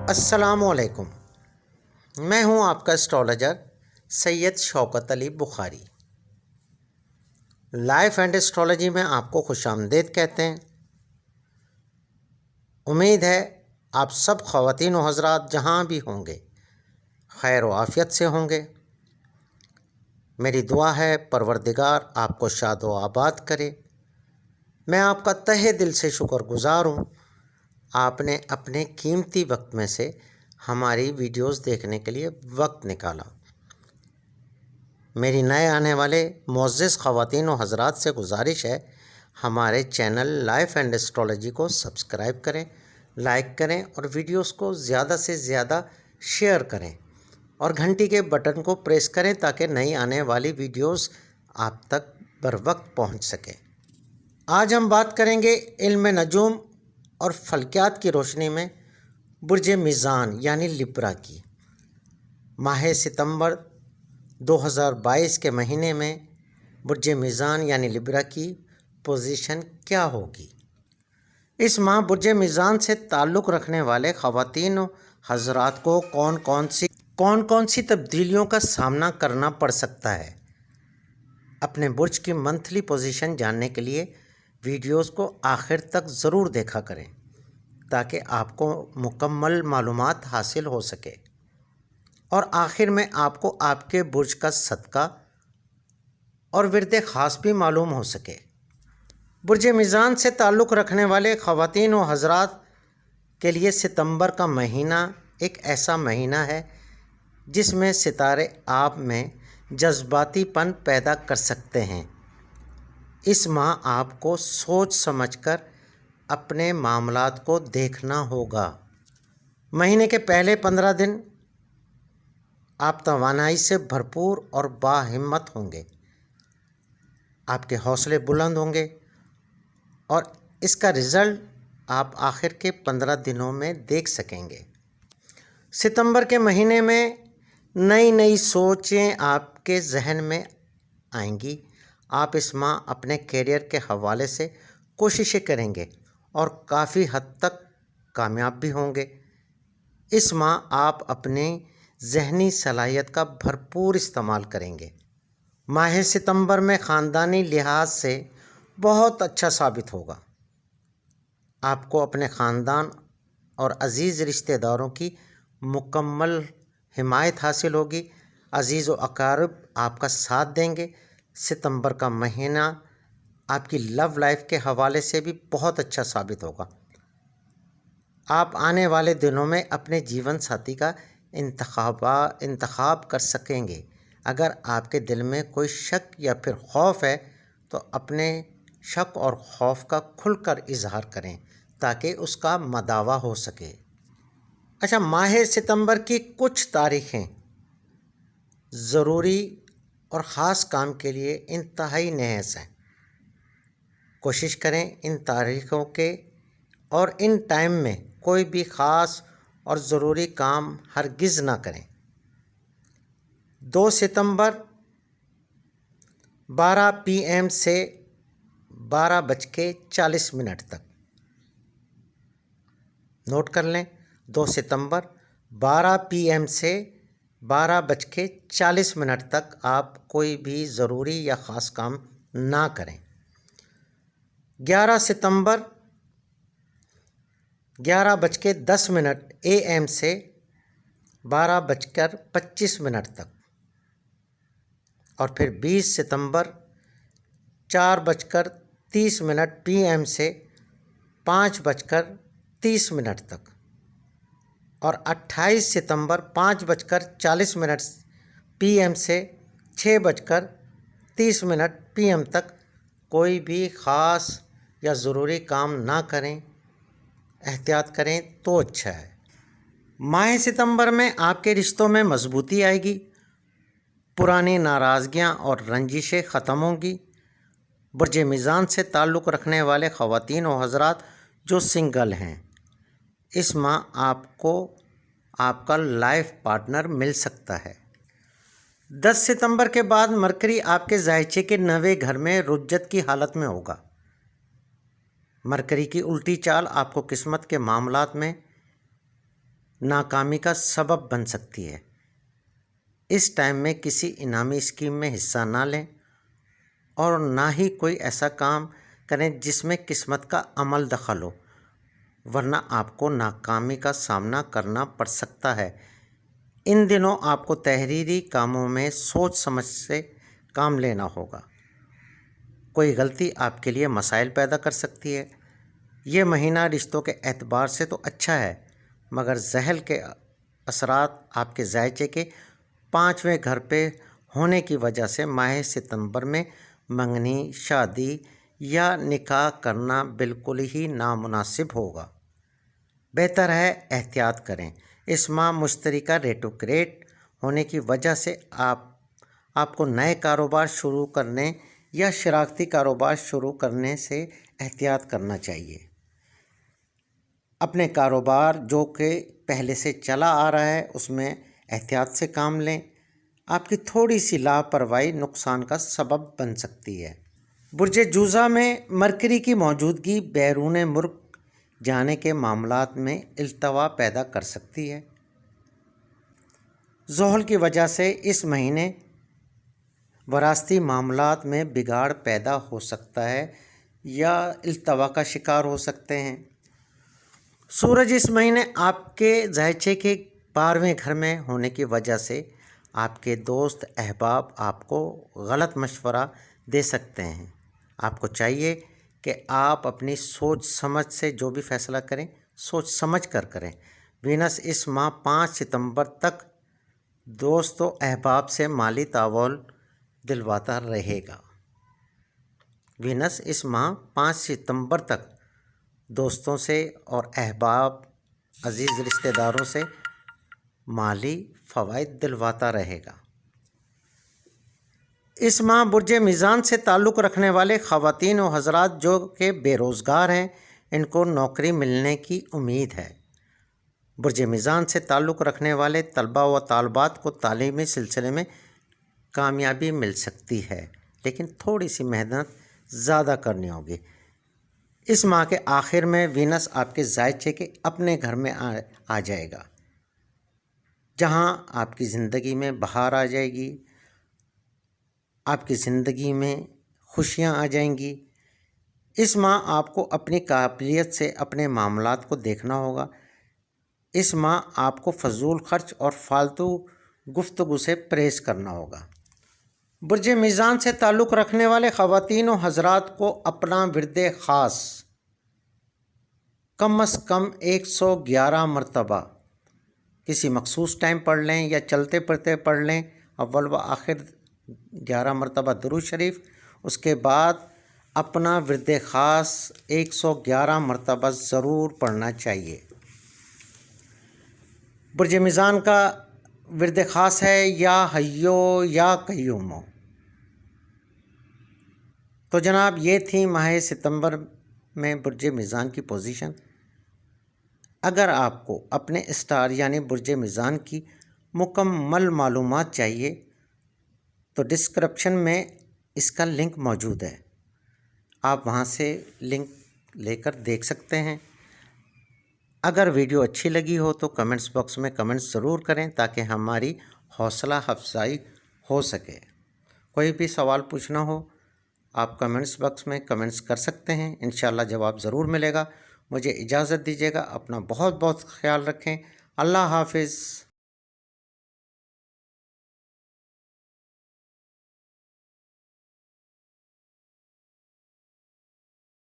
السلام علیکم، میں ہوں آپ کا astrologer Syed Shaukat Ali Bukhari. Life and astrology میں آپ کو خوش آمدید کہتے ہیں۔ امید ہے آپ سب خواتین و حضرات جہاں بھی ہوں گے خیر و عافیت سے ہوں گے۔ میری دعا ہے پروردگار آپ کو شاد و آباد کرے۔ میں آپ کا تہہ دل سے شکر گزار ہوں، آپ نے اپنے قیمتی وقت میں سے ہماری ویڈیوز دیکھنے کے لیے وقت نکالا۔ میری نئے آنے والے معزز خواتین و حضرات سے گزارش ہے، ہمارے چینل لائف اینڈ اسٹرالوجی کو سبسکرائب کریں، لائک کریں اور ویڈیوز کو زیادہ سے زیادہ شیئر کریں اور گھنٹی کے بٹن کو پریس کریں تاکہ نئی آنے والی ویڈیوز آپ تک بروقت پہنچ سکیں۔ آج ہم بات کریں گے علم نجوم اور فلکیات کی روشنی میں برج میزان یعنی لبرا کی۔ ماہ ستمبر 2022 کے مہینے میں برج میزان یعنی لبرا کی پوزیشن کیا ہوگی؟ اس ماہ برج میزان سے تعلق رکھنے والے خواتین و حضرات کو کون کون سی تبدیلیوں کا سامنا کرنا پڑ سکتا ہے؟ اپنے برج کی منتھلی پوزیشن جاننے کے لیے ویڈیوز کو آخر تک ضرور دیکھا کریں تاکہ آپ کو مکمل معلومات حاصل ہو سکے اور آخر میں آپ کو آپ کے برج کا صدقہ اور ورد خاص بھی معلوم ہو سکے۔ برج میزان سے تعلق رکھنے والے خواتین و حضرات کے لیے ستمبر کا مہینہ ایک ایسا مہینہ ہے جس میں ستارے آپ میں جذباتی پن پیدا کر سکتے ہیں۔ اس ماہ آپ کو سوچ سمجھ کر اپنے معاملات کو دیکھنا ہوگا۔ مہینے کے پہلے 15 دن آپ توانائی سے بھرپور اور باہمت ہوں گے۔ آپ کے حوصلے بلند ہوں گے اور اس کا رزلٹ آپ آخر کے 15 دنوں میں دیکھ سکیں گے۔ ستمبر کے مہینے میں نئی سوچیں آپ کے ذہن میں آئیں گی۔ آپ اس ماہ اپنے کیریئر کے حوالے سے کوششیں کریں گے اور کافی حد تک کامیاب بھی ہوں گے۔ اس ماہ آپ اپنی ذہنی صلاحیت کا بھرپور استعمال کریں گے۔ ماہ ستمبر میں خاندانی لحاظ سے بہت اچھا ثابت ہوگا۔ آپ کو اپنے خاندان اور عزیز رشتہ داروں کی مکمل حمایت حاصل ہوگی۔ عزیز و اقارب آپ کا ساتھ دیں گے۔ ستمبر کا مہینہ آپ کی لو لائف کے حوالے سے بھی بہت اچھا ثابت ہوگا۔ آپ آنے والے دنوں میں اپنے جیون ساتھی کا انتخاب کر سکیں گے۔ اگر آپ کے دل میں کوئی شک یا پھر خوف ہے تو اپنے شک اور خوف کا کھل کر اظہار کریں تاکہ اس کا مداوع ہو سکے۔ اچھا، ماہ ستمبر کی کچھ تاریخیں ضروری اور خاص کام کے لیے انتہائی نحس ہیں۔ کوشش کریں ان تاریخوں کے اور ان ٹائم میں کوئی بھی خاص اور ضروری کام ہرگز نہ کریں۔ 2 ستمبر 12 PM سے 12:40 تک نوٹ کر لیں۔ 2 ستمبر 12 PM سے 12:40 تک آپ کوئی بھی ضروری یا خاص کام نہ کریں۔ 11 ستمبر 11:10 AM سے 12:25 تک اور پھر 20 ستمبر 4:30 PM سے 5:30 تک اور 28 ستمبر 5:40 PM سے 6:30 PM تک کوئی بھی خاص یا ضروری کام نہ کریں۔ احتیاط کریں تو اچھا ہے۔ ماہ ستمبر میں آپ کے رشتوں میں مضبوطی آئے گی، پرانی ناراضگیاں اور رنجشیں ختم ہوں گی۔ برج میزان سے تعلق رکھنے والے خواتین و حضرات جو سنگل ہیں، اس ماہ آپ کو آپ کا لائف پارٹنر مل سکتا ہے۔ 10 ستمبر کے بعد مرکری آپ کے ذائچے کے 9ویں گھر میں رجت کی حالت میں ہوگا۔ مرکری کی الٹی چال آپ کو قسمت کے معاملات میں ناکامی کا سبب بن سکتی ہے۔ اس ٹائم میں کسی انعامی اسکیم میں حصہ نہ لیں اور نہ ہی کوئی ایسا کام کریں جس میں قسمت کا عمل دخل ہو، ورنہ آپ کو ناکامی کا سامنا کرنا پڑ سکتا ہے۔ ان دنوں آپ کو تحریری کاموں میں سوچ سمجھ سے کام لینا ہوگا۔ کوئی غلطی آپ کے لیے مسائل پیدا کر سکتی ہے۔ یہ مہینہ رشتوں کے اعتبار سے تو اچھا ہے، مگر زحل کے اثرات آپ کے ذائچے کے 5ویں گھر پہ ہونے کی وجہ سے ماہ ستمبر میں منگنی، شادی یا نکاح کرنا بالکل ہی نامناسب ہوگا۔ بہتر ہے احتیاط کریں۔ اس ماہ مشترکہ ریٹ آف کریٹ ہونے کی وجہ سے آپ کو نئے کاروبار شروع کرنے یا شراکتی کاروبار شروع کرنے سے احتیاط کرنا چاہیے۔ اپنے کاروبار جو کہ پہلے سے چلا آ رہا ہے اس میں احتیاط سے کام لیں۔ آپ کی تھوڑی سی لاپرواہی نقصان کا سبب بن سکتی ہے۔ برج جوزہ میں مرکری کی موجودگی بیرون ملک جانے کے معاملات میں التوا پیدا کر سکتی ہے۔ زحل کی وجہ سے اس مہینے وراثتی معاملات میں بگاڑ پیدا ہو سکتا ہے یا التوا کا شکار ہو سکتے ہیں۔ سورج اس مہینے آپ کے ذائچے کے 12ویں گھر میں ہونے کی وجہ سے آپ کے دوست احباب آپ کو غلط مشورہ دے سکتے ہیں۔ آپ کو چاہیے کہ آپ اپنی سوچ سمجھ سے جو بھی فیصلہ کریں سوچ سمجھ کر کریں۔ وینس اس ماہ 5 ستمبر تک دوست و احباب سے مالی تعاون دلواتا رہے گا۔ وینس اس ماہ 5 ستمبر تک دوستوں سے اور احباب، عزیز رشتہ داروں سے مالی فوائد دلواتا رہے گا۔ اس ماہ برج میزان سے تعلق رکھنے والے خواتین و حضرات جو کہ بے روزگار ہیں، ان کو نوکری ملنے کی امید ہے۔ برج میزان سے تعلق رکھنے والے طلباء و طالبات کو تعلیمی سلسلے میں کامیابی مل سکتی ہے، لیکن تھوڑی سی محنت زیادہ کرنی ہوگی۔ اس ماہ کے آخر میں وینس آپ کے ذائچے کے اپنے گھر میں آ جائے گا، جہاں آپ کی زندگی میں بہار آ جائے گی، آپ کی زندگی میں خوشیاں آ جائیں گی۔ اس ماہ آپ کو اپنی قابلیت سے اپنے معاملات کو دیکھنا ہوگا۔ اس ماہ آپ کو فضول خرچ اور فالتو گفتگو سے پرہیز کرنا ہوگا۔ برج میزان سے تعلق رکھنے والے خواتین و حضرات کو اپنا ورد خاص کم از کم 111 مرتبہ کسی مخصوص ٹائم پڑھ لیں یا چلتے پھرتے پڑھ لیں۔ اول و آخر 11 مرتبہ درود شریف، اس کے بعد اپنا ورد خاص 111 مرتبہ ضرور پڑھنا چاہیے۔ برج میزان کا ورد خاص ہے یا حیو یا قیومو۔ تو جناب یہ تھی ماہ ستمبر میں برج میزان کی پوزیشن۔ اگر آپ کو اپنے اسٹار یعنی برج میزان کی مکمل معلومات چاہیے تو ڈسکرپشن میں اس کا لنک موجود ہے، آپ وہاں سے لنک لے کر دیکھ سکتے ہیں۔ اگر ویڈیو اچھی لگی ہو تو کمنٹس باکس میں کمنٹس ضرور کریں تاکہ ہماری حوصلہ افزائی ہو سکے۔ کوئی بھی سوال پوچھنا ہو آپ کمنٹس باکس میں کمنٹس کر سکتے ہیں، انشاءاللہ جواب ضرور ملے گا۔ مجھے اجازت دیجیے گا، اپنا بہت بہت خیال رکھیں۔ اللہ حافظ۔